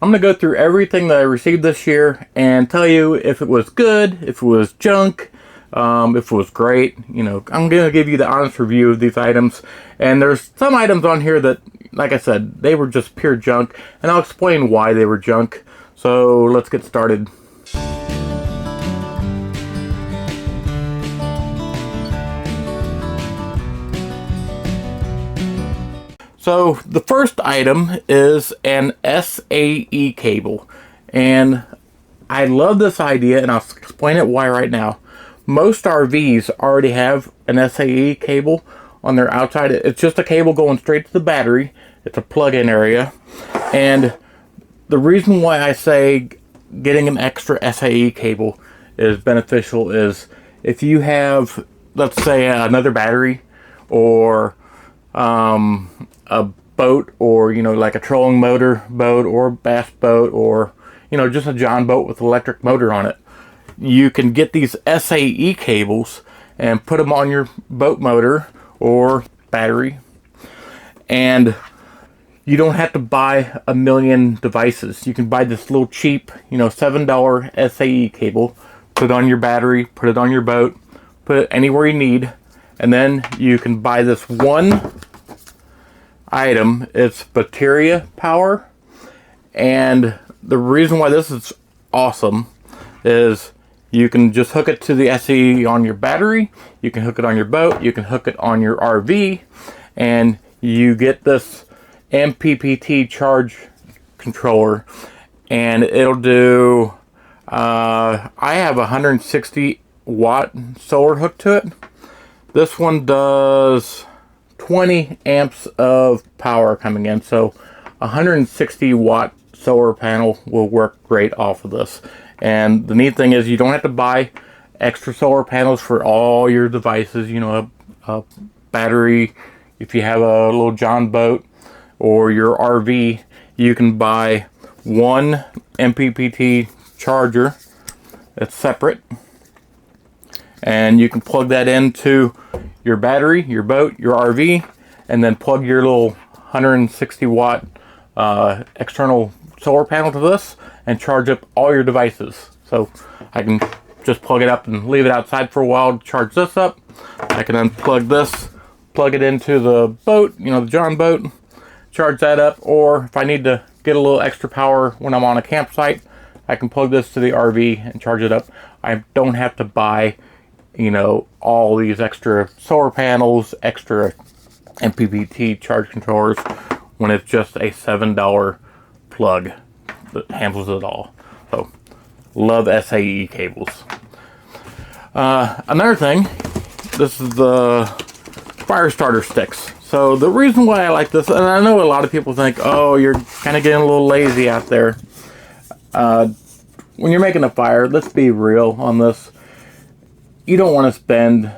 I'm going to go through everything that I received this year and tell you if it was good, if it was junk, if it was great. I'm going to give you the honest review of these items. And there's some items on here that, like I said, they were just pure junk. And I'll explain why they were junk. So let's get started. So the first item is an SAE cable, and I love this idea, and I'll explain it why right now. Most RVs already have an SAE cable on their outside. It's just a cable going straight to the battery. It's a plug-in area, and the reason why I say getting an extra SAE cable is beneficial is if you have, let's say, another battery or a boat, or like a trolling motor boat or bass boat, or just a John boat with electric motor on it, you can get these SAE cables and put them on your boat motor or battery, and you don't have to buy a million devices. You can buy this little cheap $7 SAE cable, put it on your battery, put it on your boat, put it anywhere you need, and then you can buy this one item. It's Bateria power, and the reason why this is awesome is you can just hook it to the SAE on your battery, you can hook it on your boat, you can hook it on your RV, and you get this MPPT charge controller, and it'll do I have a 160 watt solar hooked to it. This one does 20 amps of power coming in, so 160 watt solar panel will work great off of this. And the neat thing is you don't have to buy extra solar panels for all your devices. A battery, if you have a little John boat or your RV, you can buy one MPPT charger that's separate, and you can plug that into your battery, your boat, your RV, and then plug your little 160 watt external solar panel to this and charge up all your devices. So I can just plug it up and leave it outside for a while to charge this up. I can unplug this, plug it into the boat, the John boat, charge that up, or if I need to get a little extra power when I'm on a campsite, I can plug this to the RV and charge it up. I don't have to buy all these extra solar panels, extra MPPT charge controllers, when it's just a $7 plug that handles it all. So, love SAE cables. Another thing, this is the fire starter sticks. So the reason why I like this, and I know a lot of people think, oh, you're kind of getting a little lazy out there. When you're making a fire, let's be real on this. You don't want to spend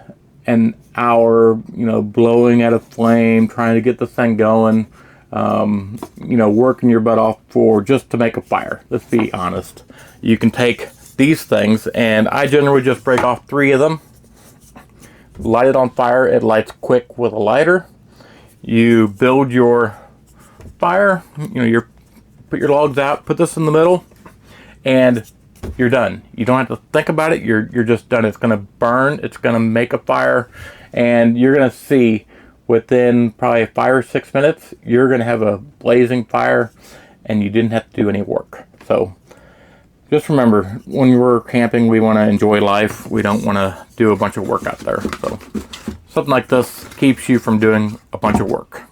an hour, blowing at a flame, trying to get the thing going, working your butt off just to make a fire. Let's be honest. You can take these things, and I generally just break off 3 of them, light it on fire. It lights quick with a lighter. You build your fire, put your logs out, put this in the middle, and you're done. You don't have to think about it. You're just done. It's going to burn. It's going to make a fire. And you're going to see within probably 5 or 6 minutes, you're going to have a blazing fire, and you didn't have to do any work. So just remember, when we're camping, we want to enjoy life. We don't want to do a bunch of work out there. So something like this keeps you from doing a bunch of work.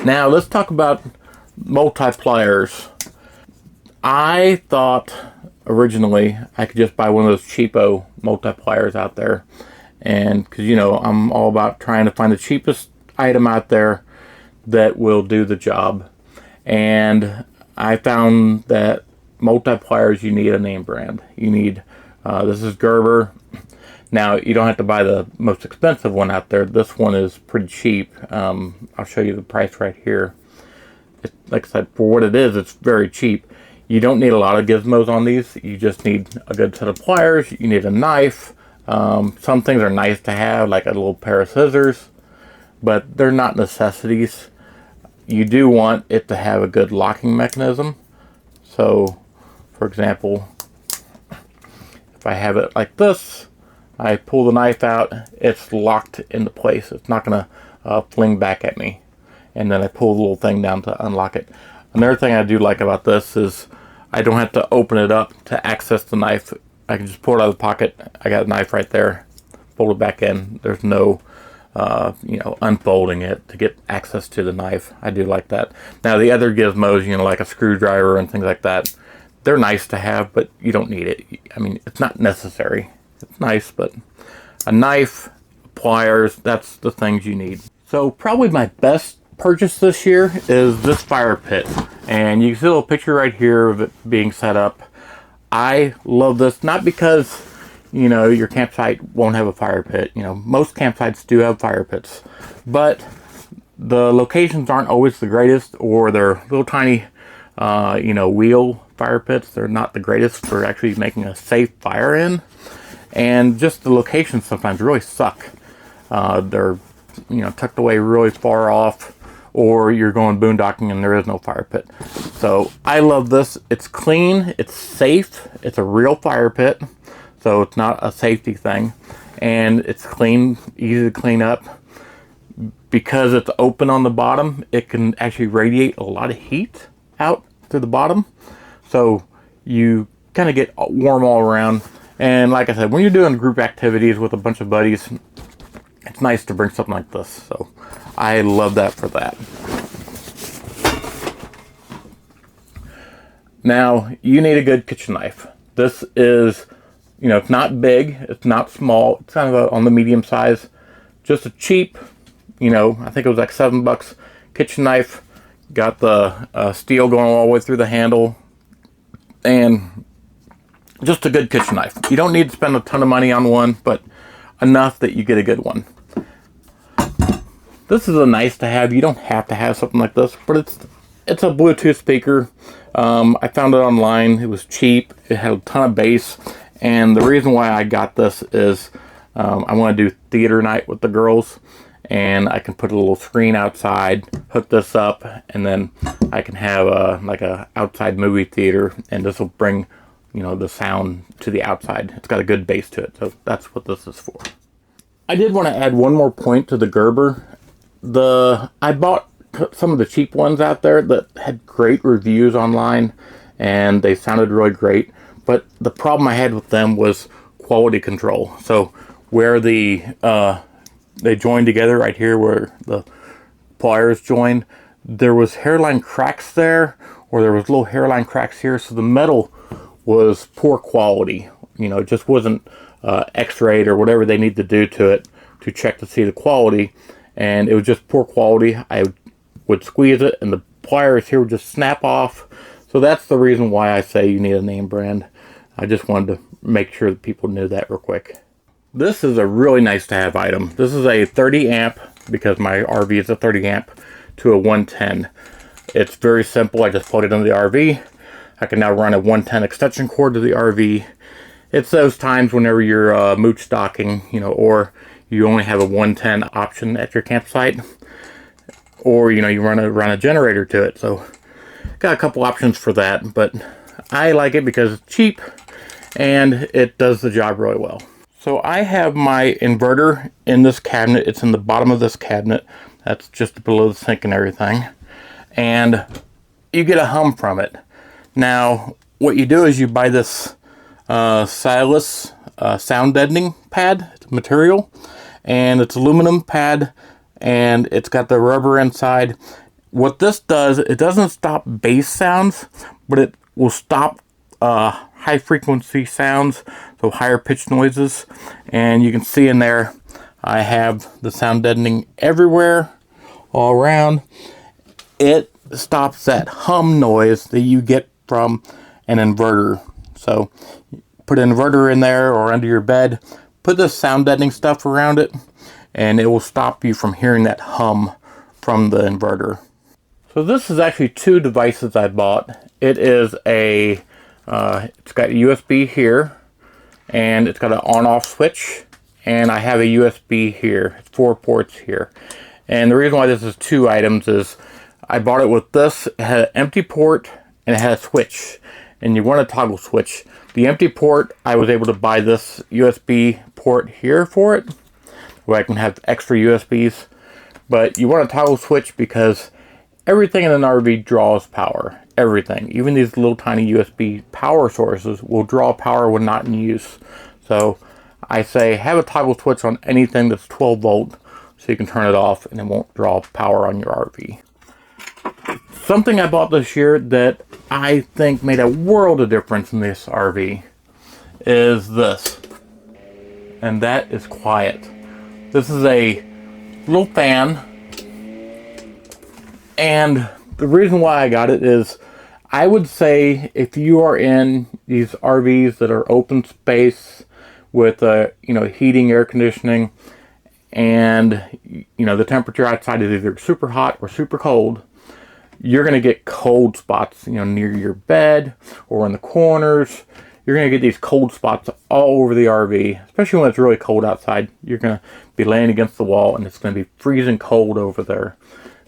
Now let's talk about multipliers. I thought originally I could just buy one of those cheapo multipliers out there, and because I'm all about trying to find the cheapest item out there that will do the job, and I found that multipliers, you need a name brand. You need this is Gerber. Now you don't have to buy the most expensive one out there. This one is pretty cheap. I'll show you the price right here. Like I said, for what it is, it's very cheap. You don't need a lot of gizmos on these. You just need a good set of pliers. You need a knife. Some things are nice to have, like a little pair of scissors, but they're not necessities. you do want it to have a good locking mechanism. So, for example, if I have it like this, I pull the knife out, it's locked into place. It's not going to fling back at me. And then I pull the little thing down to unlock it. Another thing I do like about this is I don't have to open it up to access the knife. I can just pull it out of the pocket. I got a knife right there. Fold it back in. There's no, unfolding it to get access to the knife. I do like that. Now the other gizmos, like a screwdriver and things like that, they're nice to have, but you don't need it. I mean, it's not necessary. It's nice, but a knife, pliers, that's the things you need. So probably my best purchase this year is this fire pit. And you can see a little picture right here of it being set up. I love this, not because, your campsite won't have a fire pit. Most campsites do have fire pits. But the locations aren't always the greatest, or they're little tiny, wheel fire pits. They're not the greatest for actually making a safe fire in. And just the locations sometimes really suck. They're, tucked away really far off, or you're going boondocking and there is no fire pit. So I love this. It's clean, it's safe, it's a real fire pit, so it's not a safety thing, and it's clean, easy to clean up. Because it's open on the bottom, it can actually radiate a lot of heat out to the bottom, so you kind of get warm all around. And like I said, when you're doing group activities with a bunch of buddies, it's nice to bring something like this. So I love that for that. Now, you need a good kitchen knife. This is, it's not big, it's not small, it's kind of on the medium size. Just a cheap, I think it was like $7 kitchen knife. Got the steel going all the way through the handle. And just a good kitchen knife. You don't need to spend a ton of money on one, but enough that you get a good one. This is a nice to have. You don't have to have something like this, but it's a Bluetooth speaker. I found it online. It was cheap. It had a ton of bass, and the reason why I got this is I want to do theater night with the girls, and I can put a little screen outside, hook this up, and then I can have like a outside movie theater, and this will bring the sound to the outside. It's got a good bass to it, so that's what this is for. I did want to add one more point to the Gerber. I bought some of the cheap ones out there that had great reviews online, and they sounded really great, but the problem I had with them was quality control. So where they join together right here, where the pliers join, there was hairline cracks there, or there was little hairline cracks here, so the metal was poor quality. It just wasn't x-rayed or whatever they need to do to it to check to see the quality, and it was just poor quality. I would squeeze it and the pliers here would just snap off. So that's the reason why I say you need a name brand. I just wanted to make sure that people knew that real quick. This is a really nice to have item. This is a 30 amp, because my RV is a 30 amp, to a 110. It's very simple. I just plug it into the RV. I can now run a 110 extension cord to the RV. It's those times whenever you're mooch stocking, or you only have a 110 option at your campsite, or you run a generator to it. So got a couple options for that, but I like it because it's cheap and it does the job really well. So I have my inverter in this cabinet. It's in the bottom of this cabinet. That's just below the sink and everything, and you get a hum from it. Now what you do is you buy this Silas sound deadening pad. It's material, and it's aluminum pad, and it's got the rubber inside. What this does, it doesn't stop bass sounds, but it will stop high frequency sounds, so higher pitched noises. And you can see in there I have the sound deadening everywhere, all around. It stops that hum noise that you get from an inverter. So put an inverter in there or under your bed, put this sound deadening stuff around it, and it will stop you from hearing that hum from the inverter. So this is actually two devices I bought. It is a it's got USB here, and it's got an on-off switch, and I have a USB here. It's 4 ports here. And the reason why this is two items is I bought it with this. It had an empty port and it had a switch, and you want a toggle switch. The empty port, I was able to buy this USB port here for it, where I can have extra USBs. But you want a toggle switch because everything in an RV draws power. Everything. Even these little tiny USB power sources will draw power when not in use. So I say have a toggle switch on anything that's 12 volt so you can turn it off and it won't draw power on your RV. Something I bought this year that I think made a world of difference in this RV is this. And that is quiet. This is a little fan. And the reason why I got it is I would say if you are in these RVs that are open space with heating, air conditioning, and the temperature outside is either super hot or super cold, you're going to get cold spots near your bed or in the corners. You're going to get these cold spots all over the RV, especially when it's really cold outside. You're going to be laying against the wall and it's going to be freezing cold over there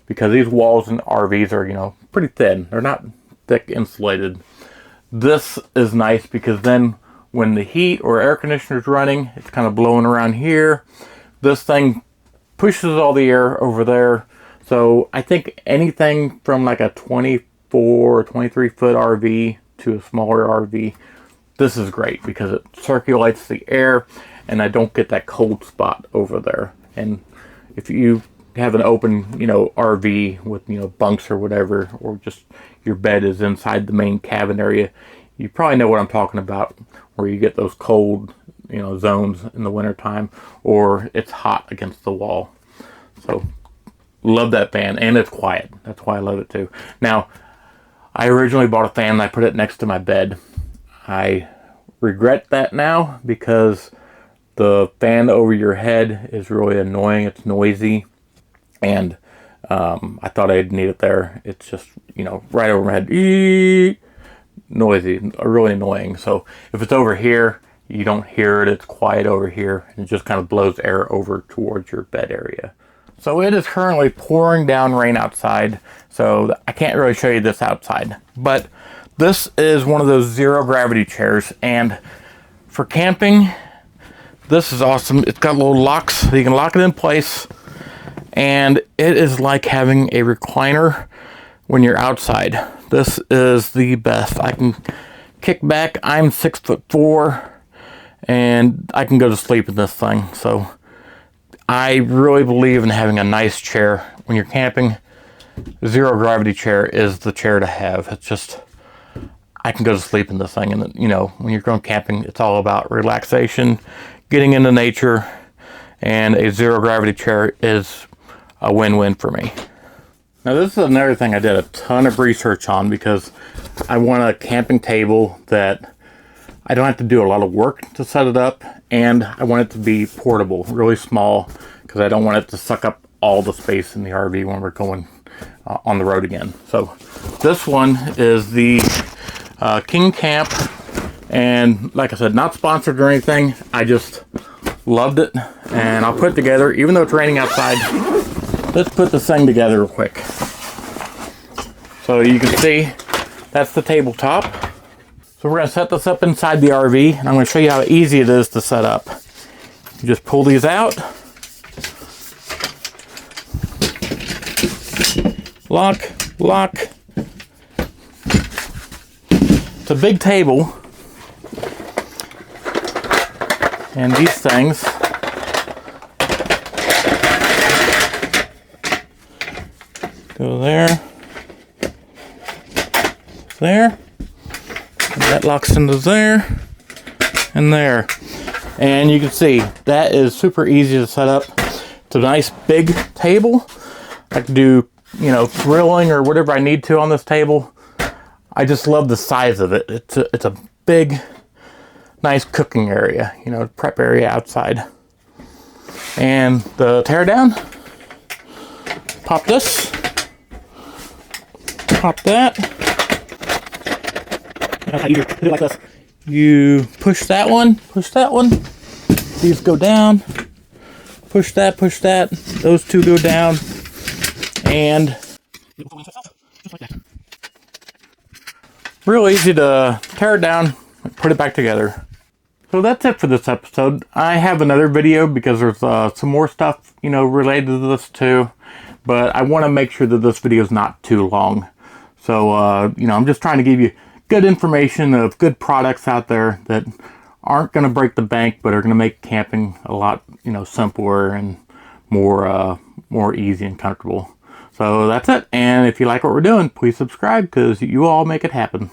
because these walls in RVs are pretty thin. They're not thick insulated. This is nice because then when the heat or air conditioner is running, it's kind of blowing around here. This thing pushes all the air over there. So I think anything from like a 24 or 23 foot RV to a smaller RV, this is great because it circulates the air and I don't get that cold spot over there. And if you have an open, RV with, bunks or whatever, or just your bed is inside the main cabin area, you probably know what I'm talking about, where you get those cold, zones in the wintertime, or it's hot against the wall. So love that fan, and it's quiet. That's why I love it too. Now, I originally bought a fan and I put it next to my bed. I regret that now because the fan over your head is really annoying. It's noisy, and I thought I'd need it there. It's just, right over my head. Noisy, really annoying. So if it's over here, you don't hear it. It's quiet over here, and it just kind of blows air over towards your bed area. So it is currently pouring down rain outside, so I can't really show you this outside. But this is one of those zero gravity chairs, and for camping, this is awesome. It's got little locks, so you can lock it in place, and it is like having a recliner when you're outside. This is the best. I can kick back. I'm 6'4", and I can go to sleep in this thing. So I really believe in having a nice chair when you're camping. Zero gravity chair is the chair to have. It's just, I can go to sleep in this thing. And when you're going camping, it's all about relaxation, getting into nature, and a zero gravity chair is a win-win for me. Now this is another thing I did a ton of research on because I want a camping table that I don't have to do a lot of work to set it up, and I want it to be portable, really small, because I don't want it to suck up all the space in the RV when we're going on the road again. So this one is the King Camp, and like I said, not sponsored or anything. I just loved it, and I'll put it together even though it's raining outside. Let's put this thing together real quick. So you can see that's the tabletop. So we're going to set this up inside the RV, and I'm going to show you how easy it is to set up. You just pull these out, lock. It's a big table, and these things go there, and that locks into there, and there. And you can see that is super easy to set up. It's a nice big table. I can do, grilling or whatever I need to on this table. I just love the size of it. It's a big, nice cooking area, prep area outside. And the tear down, pop this. Pop that. That's how you do it like this. You push that one. These go down. Push that. Those two go down. And Just like that. Real easy to tear it down and put it back together. So that's it for this episode. I have another video because there's some more stuff, related to this too. But I want to make sure that this video is not too long. So, I'm just trying to give you good information of good products out there that aren't going to break the bank, but are going to make camping a lot, simpler and more easy and comfortable. So that's it. And if you like what we're doing, please subscribe because you all make it happen.